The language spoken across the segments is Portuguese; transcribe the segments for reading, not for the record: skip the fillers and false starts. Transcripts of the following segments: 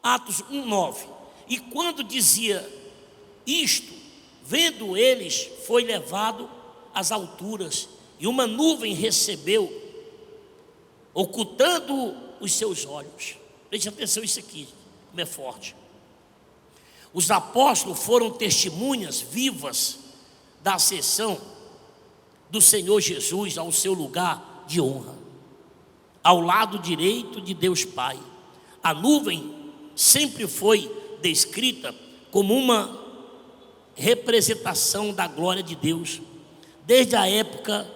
Atos 1:9. E quando dizia isto, vendo eles, foi levado às alturas, e uma nuvem recebeu, ocultando os seus olhos. Preste atenção isso aqui, como é forte. Os apóstolos foram testemunhas vivas da ascensão do Senhor Jesus ao seu lugar de honra, ao lado direito de Deus Pai. A nuvem sempre foi descrita como uma representação da glória de Deus, desde a época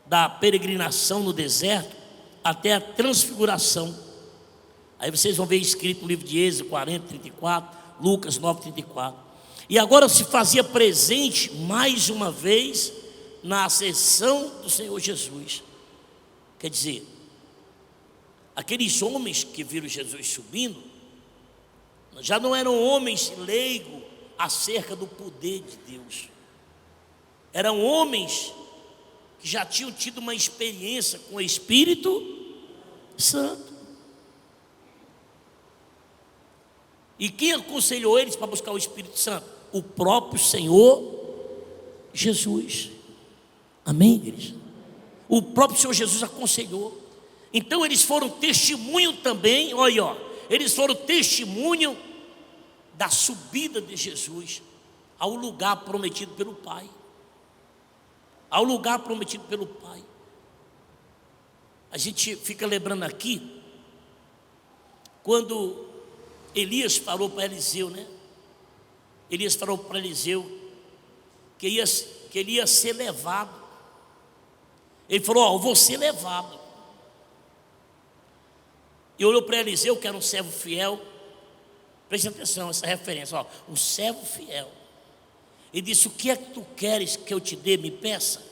da peregrinação no deserto até a transfiguração. Aí vocês vão ver escrito no livro de Êxodo 40:34, Lucas 9:34. E agora se fazia presente mais uma vez na ascensão do Senhor Jesus. Quer dizer, aqueles homens que viram Jesus subindo já não eram homens leigos acerca do poder de Deus. Eram homens que já tinham tido uma experiência com o Espírito Santo. E quem aconselhou eles para buscar o Espírito Santo? O próprio Senhor Jesus. Amém, igreja? O próprio Senhor Jesus aconselhou. Então eles foram testemunho também, olha, ó, eles foram testemunho da subida de Jesus ao lugar prometido pelo Pai. Ao lugar prometido pelo Pai. A gente fica lembrando aqui, quando Elias falou para Eliseu, né? Elias falou para Eliseu que ele ia ser levado. Ele falou: ó, eu vou ser levado. E olhou para Eliseu, que era um servo fiel. Preste atenção, essa referência, ó, um servo fiel. Ele disse: o que é que tu queres que eu te dê? Me peça.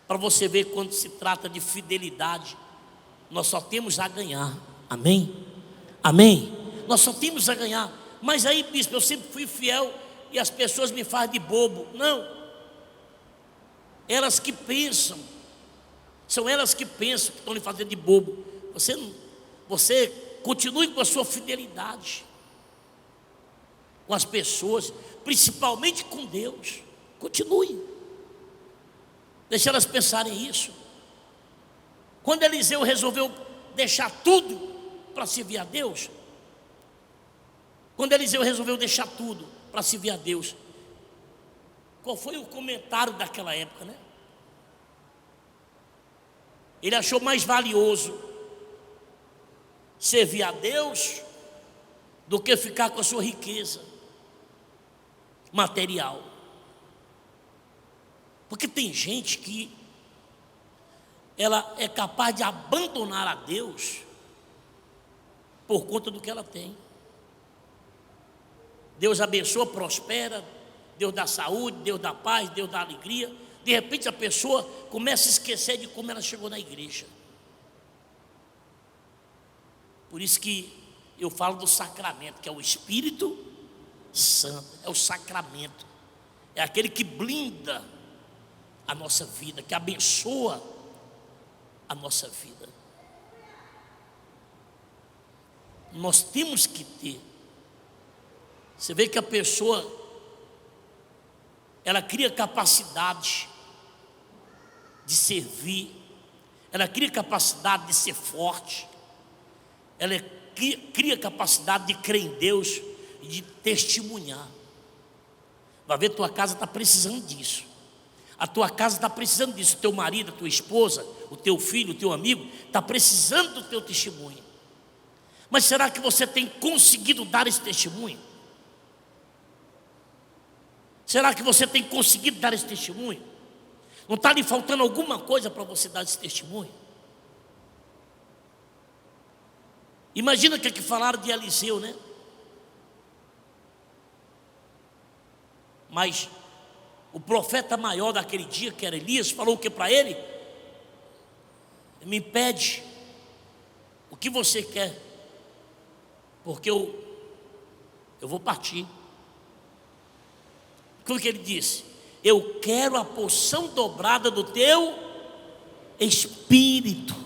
Para você ver, quando se trata de fidelidade, nós só temos a ganhar. Amém? Amém? Nós só temos a ganhar. Mas aí, bispo, eu sempre fui fiel e as pessoas me fazem de bobo. Não. Elas que pensam. São elas que pensam que estão lhe fazendo de bobo. Você continue com a sua fidelidade com as pessoas, principalmente com Deus. Continue. Deixa elas pensarem isso. Quando Eliseu resolveu deixar tudo para servir a Deus, quando Eliseu resolveu deixar tudo para servir a Deus, qual foi o comentário daquela época, né? Ele achou mais valioso servir a Deus do que ficar com a sua riqueza material. Porque tem gente que ela é capaz de abandonar a Deus por conta do que ela tem. Deus abençoa, prospera, Deus dá saúde, Deus dá paz, Deus dá alegria. De repente a pessoa começa a esquecer de como ela chegou na igreja. Por isso que eu falo do sacramento, que é o Espírito Santo. É o sacramento. É aquele que blinda a nossa vida, que abençoa a nossa vida. Nós temos que ter. Você vê que a pessoa, ela cria capacidade de servir, ela cria capacidade de ser forte, ela cria capacidade de crer em Deus e de testemunhar. Vai ver, tua casa está precisando disso. A tua casa está precisando disso. O teu marido, a tua esposa, o teu filho, o teu amigo está precisando do teu testemunho. Mas será que você tem conseguido dar esse testemunho? Será que você tem conseguido dar esse testemunho? Não está lhe faltando alguma coisa para você dar esse testemunho? Imagina o que falaram de Eliseu, né? Mas o profeta maior daquele dia, que era Elias, falou o que para ele? Me pede o que você quer, porque eu vou partir. O que ele disse? Eu quero a porção dobrada do teu Espírito.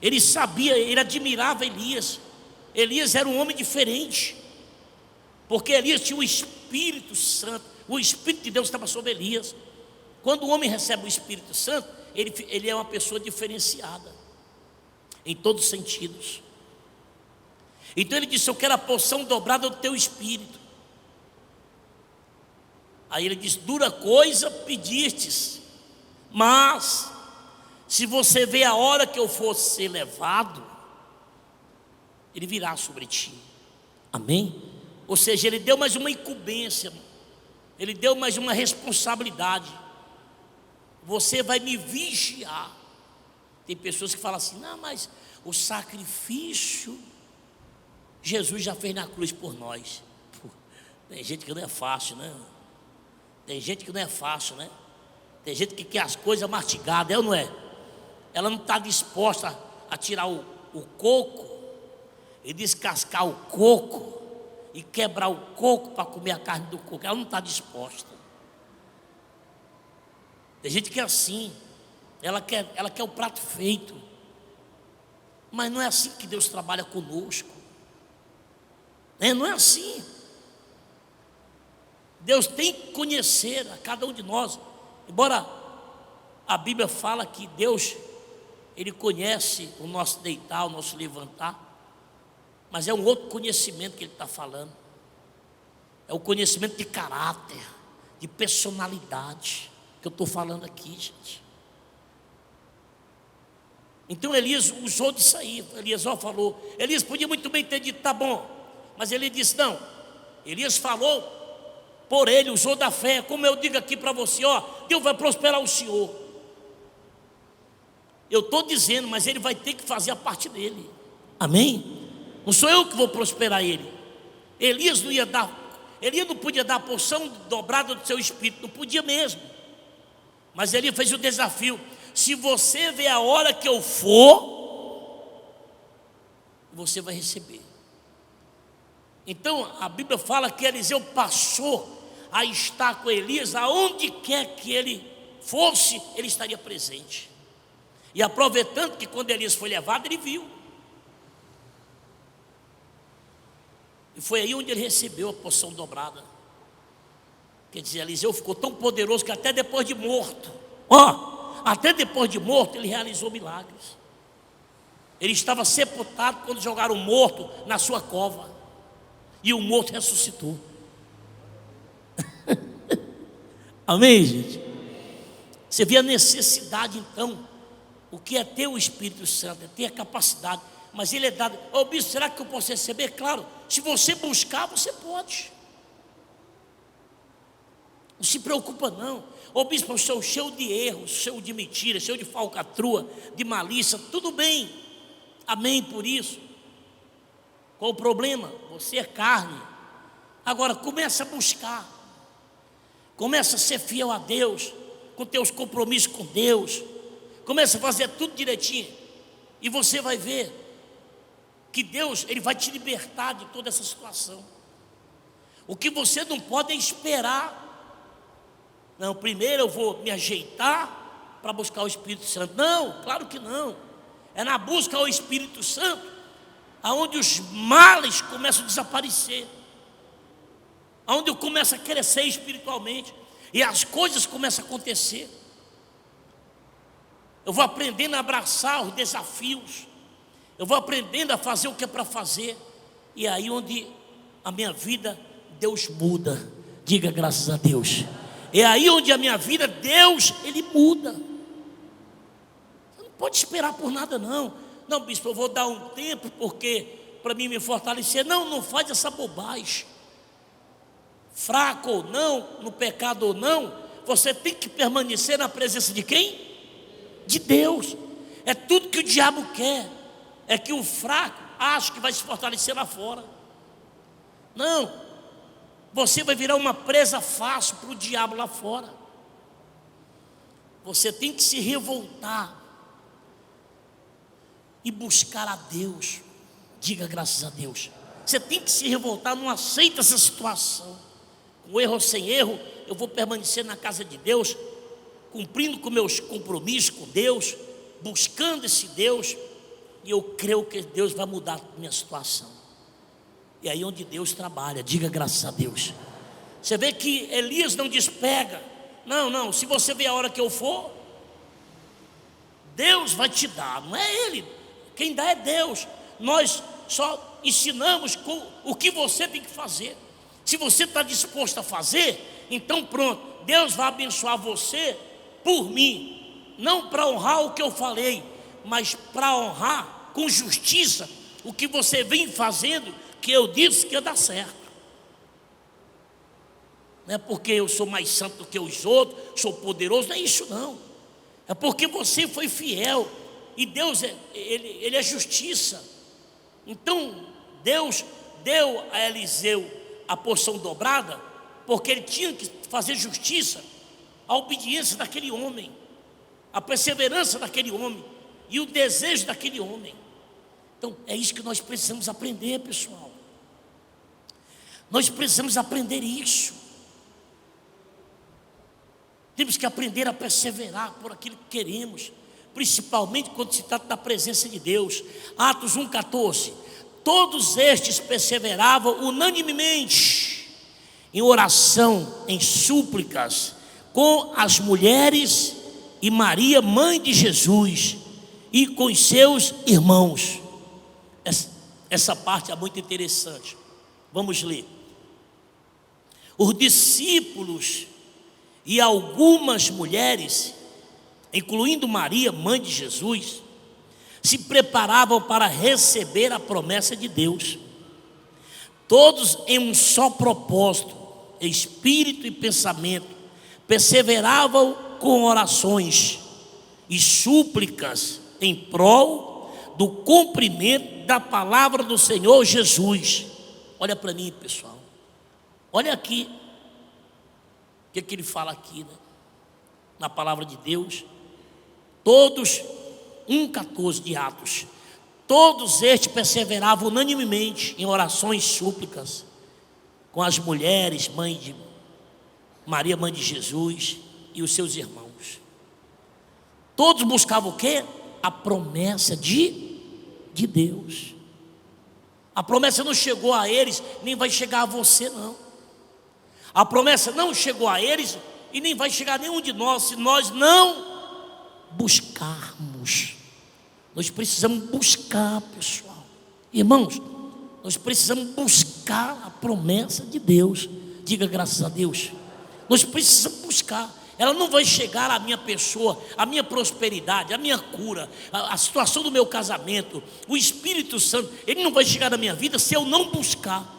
Ele sabia, ele admirava Elias. Elias era um homem diferente, porque Elias tinha o Espírito Santo. O Espírito de Deus estava sobre Elias. Quando o homem recebe o Espírito Santo, ele é uma pessoa diferenciada em todos os sentidos. Então ele disse: eu quero a porção dobrada do teu Espírito. Aí ele diz: dura coisa pedistes, mas se você vê a hora que eu for ser levado, ele virá sobre ti. Amém? Ou seja, ele deu mais uma incumbência, ele deu mais uma responsabilidade. Você vai me vigiar. Tem pessoas que falam assim: não, mas o sacrifício Jesus já fez na cruz por nós. Tem gente que não é fácil, né? Tem gente que não é fácil, né? Tem gente que quer as coisas mastigadas, é ou não é? Ela não está disposta a tirar o coco e descascar o coco e quebrar o coco para comer a carne do coco. Ela não está disposta. Tem gente que é assim, ela quer o prato feito. Mas não é assim que Deus trabalha conosco. Não é assim. Deus tem que conhecer a cada um de nós. Embora a Bíblia fala que Deus, Ele conhece o nosso deitar, o nosso levantar, mas é um outro conhecimento que Ele está falando. É o conhecimento de caráter, de personalidade que eu estou falando aqui, gente. Então Elias usou disso aí. Elias falou. Elias podia muito bem ter dito: tá bom, mas ele disse: não. Elias falou por ele, usou da fé. Como eu digo aqui para você, Deus vai prosperar o senhor. Eu estou dizendo, mas ele vai ter que fazer a parte dele. Amém? Não sou eu que vou prosperar ele. Elias não podia dar a porção dobrada do seu espírito, não podia mesmo. Mas Elias fez o desafio: se você vê a hora que eu for, você vai receber. Então a Bíblia fala que Eliseu passou a estar com Elias, aonde quer que ele fosse, ele estaria presente. E aproveitando que quando Elias foi levado, ele viu. E foi aí onde ele recebeu a porção dobrada. Quer dizer, Eliseu ficou tão poderoso que até depois de morto, até depois de morto, ele realizou milagres. Ele estava sepultado quando jogaram o morto na sua cova, e o morto ressuscitou. Amém, gente? Você vê a necessidade, então. O que é ter o Espírito Santo? É ter a capacidade. Mas ele é dado. Bispo, será que eu posso receber? Claro, se você buscar, você pode. Não se preocupa não. Bispo, eu sou cheio de erros, cheio de mentiras, cheio de falcatrua, de malícia. Tudo bem. Amém por isso. Qual o problema? Você é carne. Agora começa a buscar. Começa a ser fiel a Deus, com teus compromissos com Deus. Começa a fazer tudo direitinho. E você vai ver que Deus, Ele vai te libertar de toda essa situação. O que você não pode é esperar. Não, primeiro eu vou me ajeitar para buscar o Espírito Santo. Não, claro que não. É na busca ao Espírito Santo aonde os males começam a desaparecer, aonde eu começo a crescer espiritualmente e as coisas começam a acontecer. Eu vou aprendendo a abraçar os desafios, eu vou aprendendo a fazer o que é para fazer, e é aí onde a minha vida, Deus muda. Diga graças a Deus. É aí onde a minha vida, Deus, Ele muda. Você não pode esperar por nada não. Não, bispo, eu vou dar um tempo porque para mim me fortalecer. Não faz essa bobagem. Fraco ou não, no pecado ou não, você tem que permanecer na presença de quem? De Deus. É tudo que o diabo quer. É que o fraco acha que vai se fortalecer lá fora. Não. Você vai virar uma presa fácil para o diabo lá fora. Você tem que se revoltar e buscar a Deus. Diga graças a Deus. Você tem que se revoltar, não aceita essa situação. Com erro ou sem erro, eu vou permanecer na casa de Deus, cumprindo com meus compromissos com Deus, buscando esse Deus. e eu creio que Deus vai mudar a minha situação. E aí onde Deus trabalha, diga graças a Deus. Você vê que Elias não despega. Não, se você vê a hora que eu for, Deus vai te dar, não é Ele. Quem dá é Deus. Nós só ensinamos o que você tem que fazer. Se você está disposto a fazer, então pronto, Deus vai abençoar você por mim. Não para honrar o que eu falei, mas para honrar com justiça o que você vem fazendo, que eu disse que ia dar certo. Não é porque eu sou mais santo do que os outros, sou poderoso, não é isso não. É porque você foi fiel. E Deus, ele é justiça. Então Deus deu a Eliseu a porção dobrada, porque ele tinha que fazer justiça, a obediência daquele homem, a perseverança daquele homem e o desejo daquele homem. Então é isso que nós precisamos aprender, pessoal. Nós precisamos aprender isso. Temos que aprender a perseverar por aquilo que queremos, principalmente quando se trata da presença de Deus. Atos 1,14. Todos estes perseveravam unanimemente em oração, em súplicas, com as mulheres e Maria, mãe de Jesus, e com os seus irmãos. Essa parte é muito interessante. Vamos ler. Os discípulos e algumas mulheres, incluindo Maria, mãe de Jesus, se preparavam para receber a promessa de Deus. Todos em um só propósito, espírito e pensamento, perseveravam com orações e súplicas em prol do cumprimento da palavra do Senhor Jesus. Olha para mim, pessoal. Olha aqui. O que ele fala aqui, né? Na palavra de Deus. Todos, 1,14 de Atos. Todos estes perseveravam unanimemente em orações e súplicas com as mulheres, mãe de Maria, mãe de Jesus, e os seus irmãos. Todos buscavam o quê? A promessa de Deus. A promessa não chegou a eles, nem vai chegar a você não. A promessa não chegou a eles e nem vai chegar a nenhum de nós se nós não buscarmos. Nós precisamos buscar, pessoal. Irmãos, nós precisamos buscar a promessa de Deus. Diga graças a Deus. Nós precisamos buscar. Ela não vai chegar à minha pessoa, à minha prosperidade, à minha cura, à situação do meu casamento. O Espírito Santo, ele não vai chegar na minha vida se eu não buscar.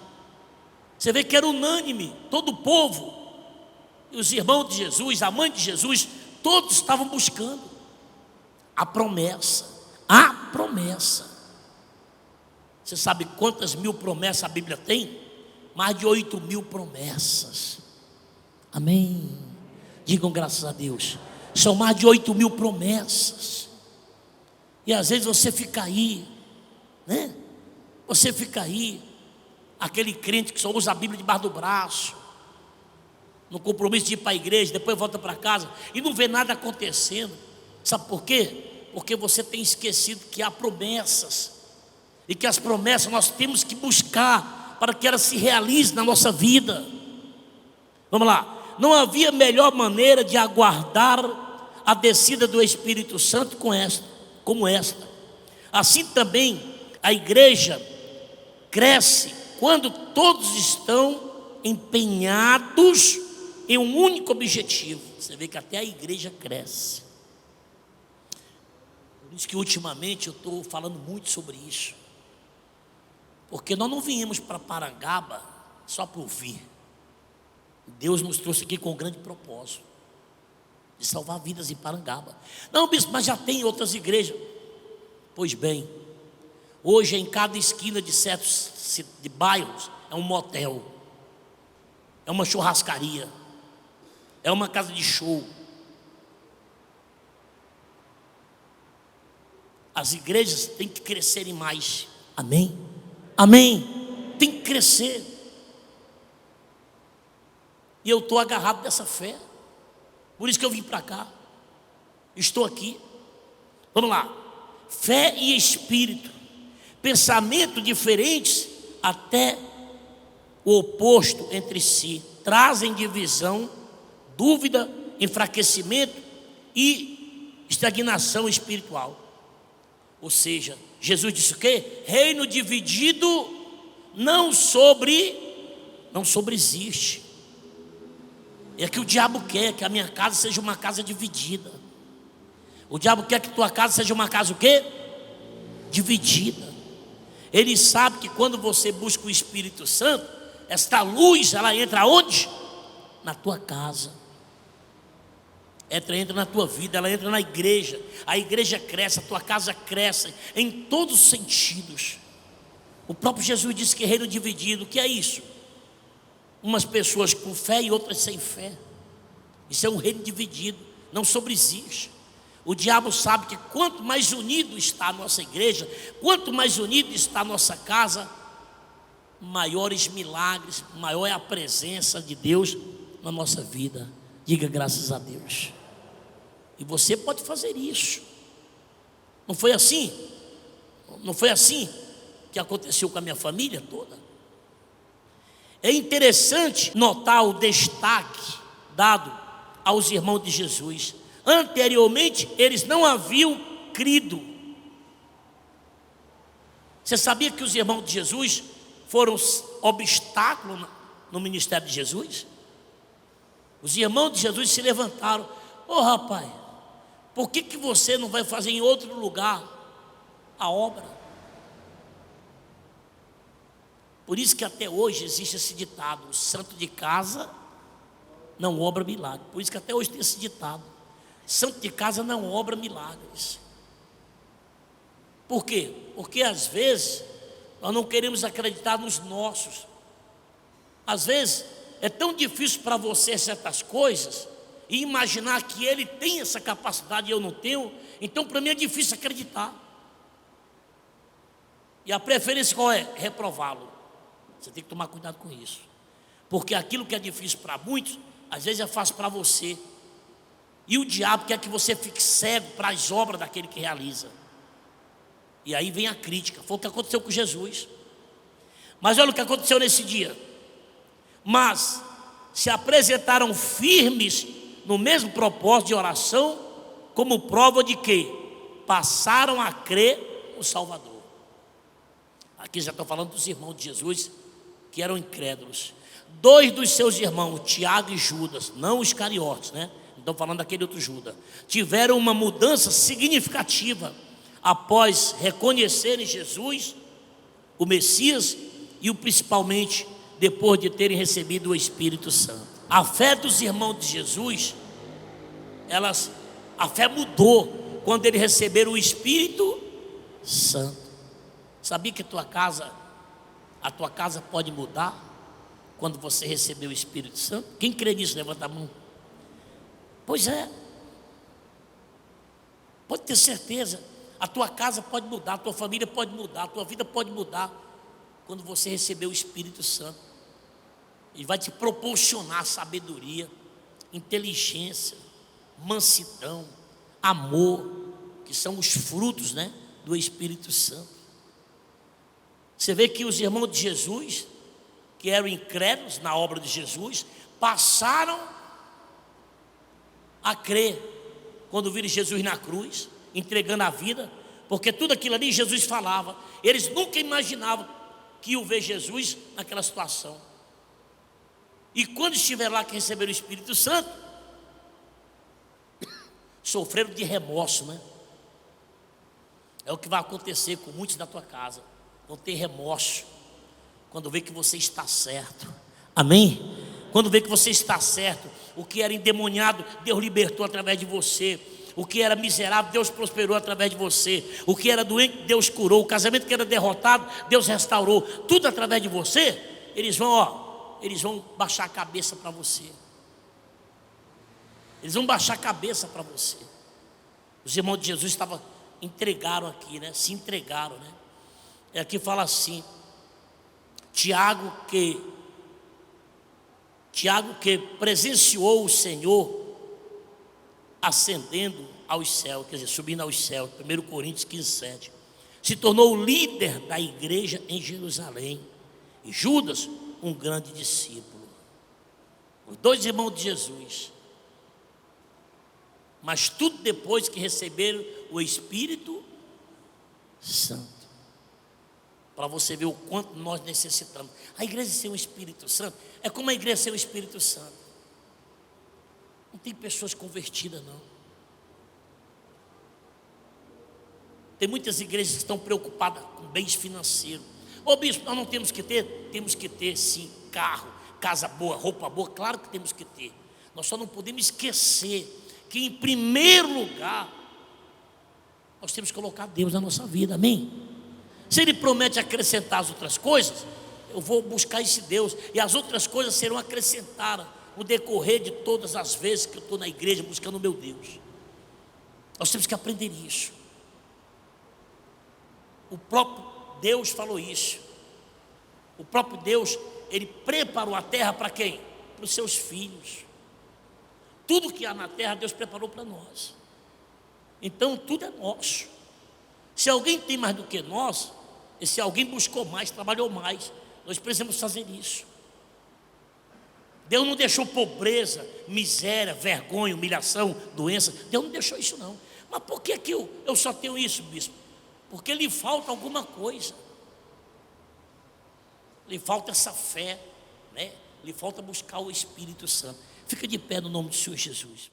Você vê que era unânime, todo o povo, os irmãos de Jesus, a mãe de Jesus, todos estavam buscando a promessa. A promessa. Você sabe quantas mil promessas a Bíblia tem? Mais de 8.000 promessas. Amém. Digam graças a Deus. São mais de 8.000 promessas. E às vezes você fica aí, né? Você fica aí, aquele crente que só usa a Bíblia debaixo do braço, no compromisso de ir para a igreja, depois volta para casa e não vê nada acontecendo. Sabe por quê? Porque você tem esquecido que há promessas, e que as promessas nós temos que buscar para que elas se realizem na nossa vida. Vamos lá. Não havia melhor maneira de aguardar a descida do Espírito Santo como esta. Assim também a igreja cresce quando todos estão empenhados em um único objetivo. Você vê que até a igreja cresce. Por isso que ultimamente eu estou falando muito sobre isso. Porque nós não viemos para Parangaba só para ouvir. Deus nos trouxe aqui com um grande propósito de salvar vidas em Parangaba. Não, bispo, mas já tem outras igrejas. Pois bem, hoje em cada esquina de certos bairros é um motel, é uma churrascaria, é uma casa de show. As igrejas têm que crescerem mais. Amém? Amém? Tem que crescer. E eu estou agarrado dessa fé. Por isso que eu vim para cá. Estou aqui. Vamos lá. fé e espírito, pensamentos diferentes, até o oposto entre si, trazem divisão, dúvida, enfraquecimento e estagnação espiritual. Ou seja, Jesus disse o quê? Reino dividido não sobreexiste. É que o diabo quer que a minha casa seja uma casa dividida. O diabo quer que tua casa seja uma casa o quê? Dividida. Ele sabe que quando você busca o Espírito Santo, esta luz, ela entra onde? Na tua casa. Entra na tua vida, ela entra na igreja. A igreja cresce, a tua casa cresce em todos os sentidos. O próprio Jesus disse que reino dividido, o que é isso? Umas pessoas com fé e outras sem fé. Isso é um reino dividido, não sobreexiste. O diabo sabe que quanto mais unido está a nossa igreja, quanto mais unido está a nossa casa, maiores milagres, maior é a presença de Deus na nossa vida. Diga graças a Deus. E você pode fazer isso. Não foi assim? Não foi assim que aconteceu com a minha família toda? É interessante notar o destaque dado aos irmãos de Jesus. Anteriormente, eles não haviam crido. Você sabia que os irmãos de Jesus foram obstáculo no ministério de Jesus? Os irmãos de Jesus se levantaram. Rapaz, por que você não vai fazer em outro lugar a obra? Por isso que até hoje existe esse ditado: o santo de casa não obra milagre. Por isso que até hoje tem esse ditado: santo de casa não obra milagres. Por quê? Porque às vezes nós não queremos acreditar nos nossos. Às vezes é tão difícil para você certas coisas e imaginar que ele tem essa capacidade e eu não tenho. Então para mim é difícil acreditar. E a preferência qual é? Reprová-lo. Você tem que tomar cuidado com isso, porque aquilo que é difícil para muitos, às vezes é fácil para você. E o diabo quer que você fique cego para as obras daquele que realiza. E aí vem a crítica. Foi o que aconteceu com Jesus. Mas olha o que aconteceu nesse dia. Mas se apresentaram firmes no mesmo propósito de oração, como prova de que passaram a crer no Salvador. Aqui já estou falando dos irmãos de Jesus que eram incrédulos. 2 dos seus irmãos, Tiago e Judas, não os Iscariotes, né? Estou falando daquele outro Judas, tiveram uma mudança significativa após reconhecerem Jesus, o Messias, e principalmente depois de terem recebido o Espírito Santo. A fé dos irmãos de Jesus, a fé mudou quando eles receberam o Espírito Santo. Sabia que a tua casa pode mudar quando você receber o Espírito Santo? Quem crê nisso, levanta a mão. Pois é, pode ter certeza. A tua casa pode mudar, a tua família pode mudar, a tua vida pode mudar quando você receber o Espírito Santo. Ele vai te proporcionar sabedoria, inteligência, mansidão, amor, que são os frutos, né, do Espírito Santo. Você vê que os irmãos de Jesus, que eram incrédulos na obra de Jesus, passaram a crer quando viram Jesus na cruz, entregando a vida, porque tudo aquilo ali Jesus falava. Eles nunca imaginavam que iam ver Jesus naquela situação. E quando estiver lá que receberam o Espírito Santo, sofreram de remorso, né? É o que vai acontecer com muitos da tua casa. Vão ter remorso quando vê que você está certo. Amém? Quando vê que você está certo. O que era endemoniado, Deus libertou através de você. O que era miserável, Deus prosperou através de você. O que era doente, Deus curou. O casamento que era derrotado, Deus restaurou. Tudo através de você. Eles vão baixar a cabeça para você. Eles vão baixar a cabeça para você. Os irmãos de Jesus entregaram aqui, né? Se entregaram, né? Aqui fala assim: Tiago que presenciou o Senhor ascendendo aos céus, quer dizer, subindo aos céus, 1 Coríntios 15:7, se tornou o líder da igreja em Jerusalém, e Judas, um grande discípulo. Os dois irmãos de Jesus, mas tudo depois que receberam o Espírito Santo. Para você ver o quanto nós necessitamos. A igreja ser um Espírito Santo é como a igreja ser um Espírito Santo. Não tem pessoas convertidas, não. Tem muitas igrejas que estão preocupadas com bens financeiros. Ô bispo, nós não temos que ter? Temos que ter sim, carro, casa boa, roupa boa, claro que temos que ter. Nós só não podemos esquecer que em primeiro lugar nós temos que colocar Deus na nossa vida, amém? Se Ele promete acrescentar as outras coisas, eu vou buscar esse Deus, e as outras coisas serão acrescentadas no decorrer de todas as vezes que eu estou na igreja buscando o meu Deus. Nós temos que aprender isso. O próprio Deus falou isso. O próprio Deus, Ele preparou a terra para quem? Para os seus filhos. Tudo que há na terra, Deus preparou para nós. Então tudo é nosso. Se alguém tem mais do que nós, e se alguém buscou mais, trabalhou mais, nós precisamos fazer isso. Deus não deixou pobreza, miséria, vergonha, humilhação, doença. Deus não deixou isso não. Mas por que eu só tenho isso, bispo? Porque lhe falta alguma coisa. Lhe falta essa fé, né? Lhe falta buscar o Espírito Santo. Fica de pé no nome do Senhor Jesus.